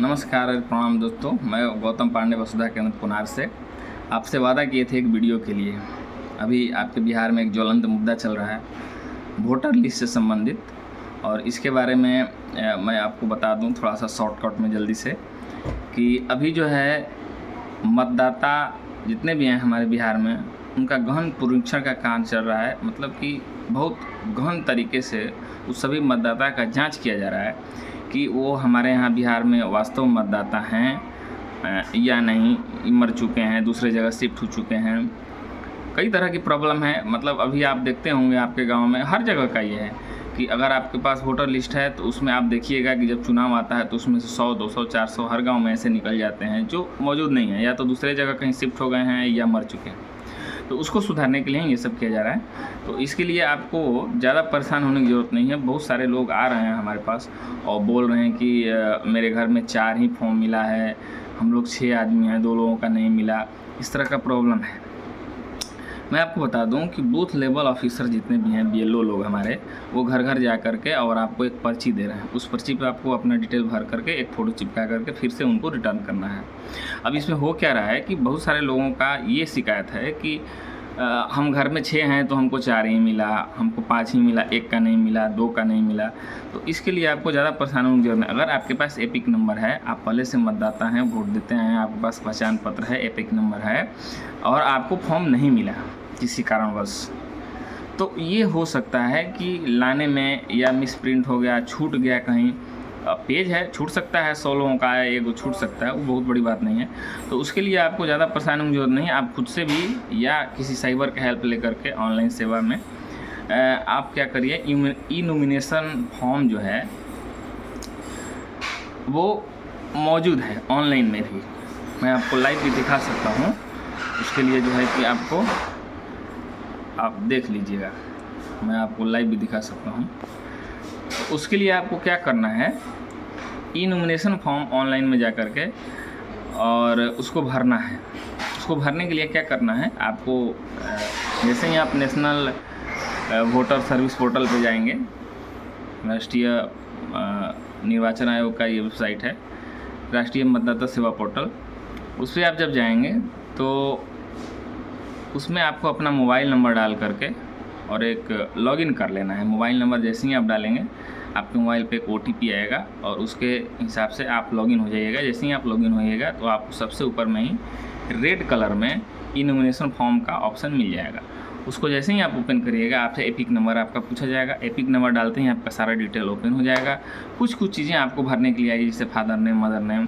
नमस्कार और प्रणाम दोस्तों। मैं गौतम पांडे वसुधा केंद्र पुनार से आपसे वादा किए थे एक वीडियो के लिए। अभी आपके बिहार में एक ज्वलंत मुद्दा चल रहा है वोटर लिस्ट से संबंधित, और इसके बारे में मैं आपको बता दूं थोड़ा सा शॉर्टकट में जल्दी से कि अभी जो है मतदाता जितने भी हैं हमारे बिहार में, उनका गहन पुनरीक्षण का काम चल रहा है। मतलब कि बहुत गहन तरीके से उस सभी मतदाता का जांच किया जा रहा है कि वो हमारे यहाँ बिहार में वास्तव मतदाता हैं या नहीं, मर चुके हैं, दूसरे जगह शिफ्ट हो चुके हैं। कई तरह की प्रॉब्लम है। मतलब अभी आप देखते होंगे आपके गांव में हर जगह का ये है कि अगर आपके पास वोटर लिस्ट है तो उसमें आप देखिएगा कि जब चुनाव आता है तो उसमें से 100, 200, 400 हर गांव में ऐसे निकल जाते हैं जो मौजूद नहीं है, या तो दूसरे जगह कहीं शिफ्ट हो गए हैं या मर चुके हैं। तो उसको सुधारने के लिए ये सब किया जा रहा है। तो इसके लिए आपको ज़्यादा परेशान होने की ज़रूरत नहीं है। बहुत सारे लोग आ रहे हैं हमारे पास और बोल रहे हैं कि मेरे घर में 4 ही फॉर्म मिला है, हम लोग 6 आदमी हैं, 2 लोगों का नहीं मिला। इस तरह का प्रॉब्लम है। मैं आपको बता दूं कि बूथ लेवल ऑफिसर जितने भी हैं, BLO लोग हमारे, वो घर घर जा करके और आपको एक पर्ची दे रहे हैं। उस पर्ची पे आपको अपना डिटेल भर करके एक फ़ोटो चिपका करके फिर से उनको रिटर्न करना है। अब इसमें हो क्या रहा है कि बहुत सारे लोगों का ये शिकायत है कि हम घर में 6 हैं तो हमको 4 ही मिला, हमको 5 ही मिला, 1 का नहीं मिला, 2 का नहीं मिला। तो इसके लिए आपको ज़्यादा परेशान होने की जरूरत नहीं। अगर आपके पास एपिक नंबर है, आप पहले से मतदाता हैं, वोट देते हैं, आपके पास पहचान पत्र है, एपिक नंबर है और आपको फॉर्म नहीं मिला किसी कारणवश, तो ये हो सकता है कि लाने में या मिसप्रिंट हो गया, छूट गया कहीं। पेज है, छूट सकता है, 100 लोगों का है, एक छूट सकता है, वो बहुत बड़ी बात नहीं है। तो उसके लिए आपको ज़्यादा परेशान होने की जरूरत नहीं है। आप खुद से भी या किसी साइबर का हेल्प लेकर के ऑनलाइन सेवा में आप क्या करिए, ई नॉमिनेशन फॉर्म जो है वो मौजूद है ऑनलाइन में भी। मैं आपको लाइव भी दिखा सकता हूँ। उसके लिए जो है कि आपको आप देख लीजिएगा, मैं आपको लाइव भी दिखा सकता हूँ। तो उसके लिए आपको क्या करना है, ई नॉमिनेशन फॉर्म ऑनलाइन में जा कर के और उसको भरना है। उसको भरने के लिए क्या करना है, आपको जैसे ही आप नेशनल वोटर सर्विस पोर्टल पे जाएंगे, राष्ट्रीय निर्वाचन आयोग का ये वेबसाइट है, राष्ट्रीय मतदाता सेवा पोर्टल, उस पर आप जब जाएंगे तो उसमें आपको अपना मोबाइल नंबर डाल करके और एक लॉगिन कर लेना है। मोबाइल नंबर जैसे ही आप डालेंगे आपके मोबाइल पे एक OTP आएगा और उसके हिसाब से आप लॉगिन हो जाइएगा। जैसे ही आप लॉगिन होइएगा तो आपको सबसे ऊपर में ही रेड कलर में ई नॉमिनेशन फॉर्म का ऑप्शन मिल जाएगा। उसको जैसे ही आप ओपन करिएगा आपसे एपिक नंबर आपका पूछा जाएगा। एपिक नंबर डालते ही आपका सारा डिटेल ओपन हो जाएगा। कुछ चीज़ें आपको भरने के लिए आएगी, जैसे father name, mother name,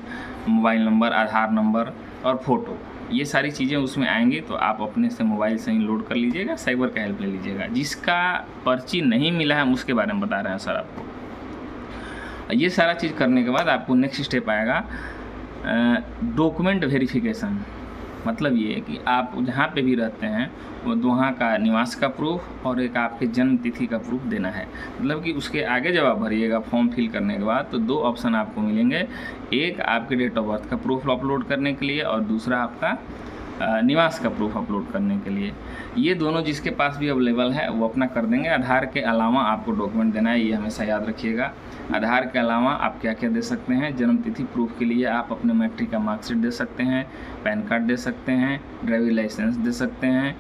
mobile number, Aadhaar number और फ़ोटो। ये सारी चीज़ें उसमें आएंगी तो आप अपने से मोबाइल से ही लोड कर लीजिएगा, साइबर का हेल्प ले लीजिएगा। जिसका पर्ची नहीं मिला है हम उसके बारे में बता रहे हैं सर आपको। ये सारा चीज़ करने के बाद आपको नेक्स्ट स्टेप आएगा डॉक्यूमेंट वेरिफिकेशन। मतलब ये कि आप जहाँ पे भी रहते हैं वहाँ का निवास का प्रूफ और एक आपके जन्म तिथि का प्रूफ देना है। मतलब कि उसके आगे जब आप भरिएगा फॉर्म फिल करने के बाद तो 2 ऑप्शन आपको मिलेंगे, एक आपके डेट ऑफ बर्थ का प्रूफ अपलोड करने के लिए और दूसरा आपका निवास का प्रूफ अपलोड करने के लिए। ये दोनों जिसके पास भी अवेलेबल है वो अपना कर देंगे। आधार के अलावा आपको डॉक्यूमेंट देना है, ये हमेशा याद रखिएगा। आधार के अलावा आप क्या क्या दे सकते हैं, जन्म तिथि प्रूफ के लिए आप अपने मैट्रिक का मार्कशीट दे सकते हैं, पैन कार्ड दे सकते हैं, ड्राइविंग लाइसेंस दे सकते हैं।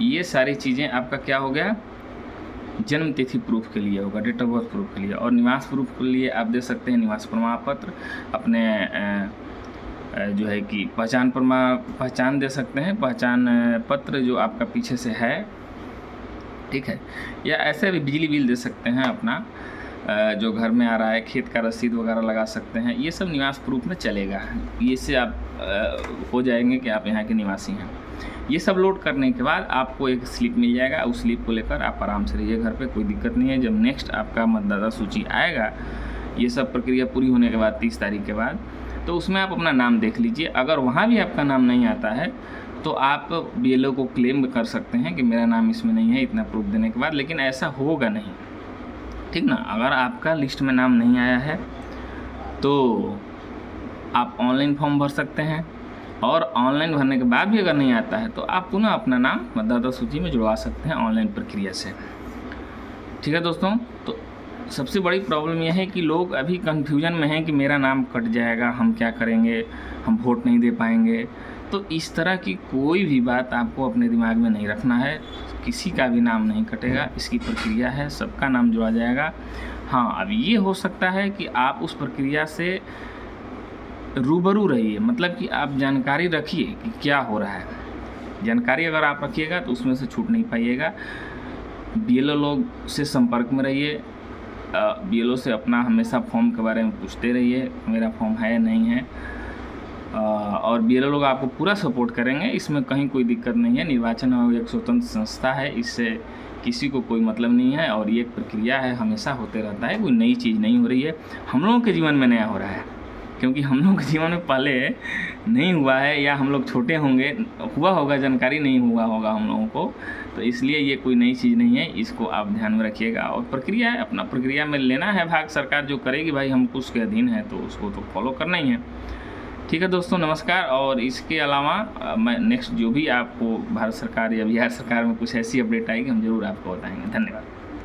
ये सारी चीज़ें आपका क्या हो गया, जन्म तिथि प्रूफ के लिए होगा, डेट ऑफ बर्थ प्रूफ के लिए। और निवास प्रूफ के लिए आप दे सकते हैं निवास प्रमाण पत्र, अपने जो है कि पहचान दे सकते हैं, पहचान पत्र जो आपका पीछे से है, ठीक है। या ऐसे भी बिजली बिल दे सकते हैं अपना जो घर में आ रहा है, खेत का रसीद वगैरह लगा सकते हैं। ये सब निवास प्रूफ में चलेगा। ये से आप हो जाएंगे कि आप यहाँ के निवासी हैं। ये सब लोड करने के बाद आपको एक स्लिप मिल जाएगा। उस स्लिप को लेकर आप आराम से रहिए घर पे, कोई दिक्कत नहीं है। जब नेक्स्ट आपका मतदाता सूची आएगा, ये सब प्रक्रिया पूरी होने के बाद 30 तारीख के बाद, तो उसमें आप अपना नाम देख लीजिए। अगर वहाँ भी आपका नाम नहीं आता है तो आप BLO को क्लेम कर सकते हैं कि मेरा नाम इसमें नहीं है, इतना प्रूफ देने के बाद। लेकिन ऐसा होगा नहीं, ठीक ना। अगर आपका लिस्ट में नाम नहीं आया है तो आप ऑनलाइन फॉर्म भर सकते हैं, और ऑनलाइन भरने के बाद भी अगर नहीं आता है तो आप पुनः अपना नाम मतदाता सूची में जुड़वा सकते हैं ऑनलाइन प्रक्रिया से। ठीक है दोस्तों, तो सबसे बड़ी प्रॉब्लम यह है कि लोग अभी कन्फ्यूजन में हैं कि मेरा नाम कट जाएगा, हम क्या करेंगे, हम वोट नहीं दे पाएंगे। तो इस तरह की कोई भी बात आपको अपने दिमाग में नहीं रखना है। किसी का भी नाम नहीं कटेगा, इसकी प्रक्रिया है, सबका नाम जोड़ा जाएगा। हाँ, अब ये हो सकता है कि आप उस प्रक्रिया से रूबरू रहिए, मतलब कि आप जानकारी रखिए कि क्या हो रहा है। जानकारी अगर आप रखिएगा तो उसमें से छूट नहीं पाइएगा। BLO लोग से संपर्क में रहिए, BLO से अपना हमेशा फॉर्म के बारे में पूछते रहिए, मेरा फॉर्म है नहीं है, और BLO लोग आपको पूरा सपोर्ट करेंगे, इसमें कहीं कोई दिक्कत नहीं है। निर्वाचन आयोग एक स्वतंत्र संस्था है, इससे किसी को कोई मतलब नहीं है, और ये एक प्रक्रिया है, हमेशा होते रहता है, कोई नई चीज़ नहीं हो रही है। हम लोगों के जीवन में नया हो रहा है, क्योंकि हम लोगों के जीवन में पहले नहीं हुआ है, या हम लोग छोटे होंगे, हुआ होगा, जानकारी नहीं हुआ होगा हम लोगों को, तो इसलिए ये कोई नई चीज़ नहीं है, इसको आप ध्यान में रखिएगा। और प्रक्रिया है, अपना प्रक्रिया में लेना है भाग। सरकार जो करेगी भाई, हम उसके अधीन है तो उसको तो फॉलो करना ही है। ठीक है दोस्तों, नमस्कार। और इसके अलावा मैं नेक्स्ट जो भी आपको भारत सरकार या बिहार सरकार में कुछ ऐसी अपडेट आएगी, हम ज़रूर आपको बताएंगे। धन्यवाद।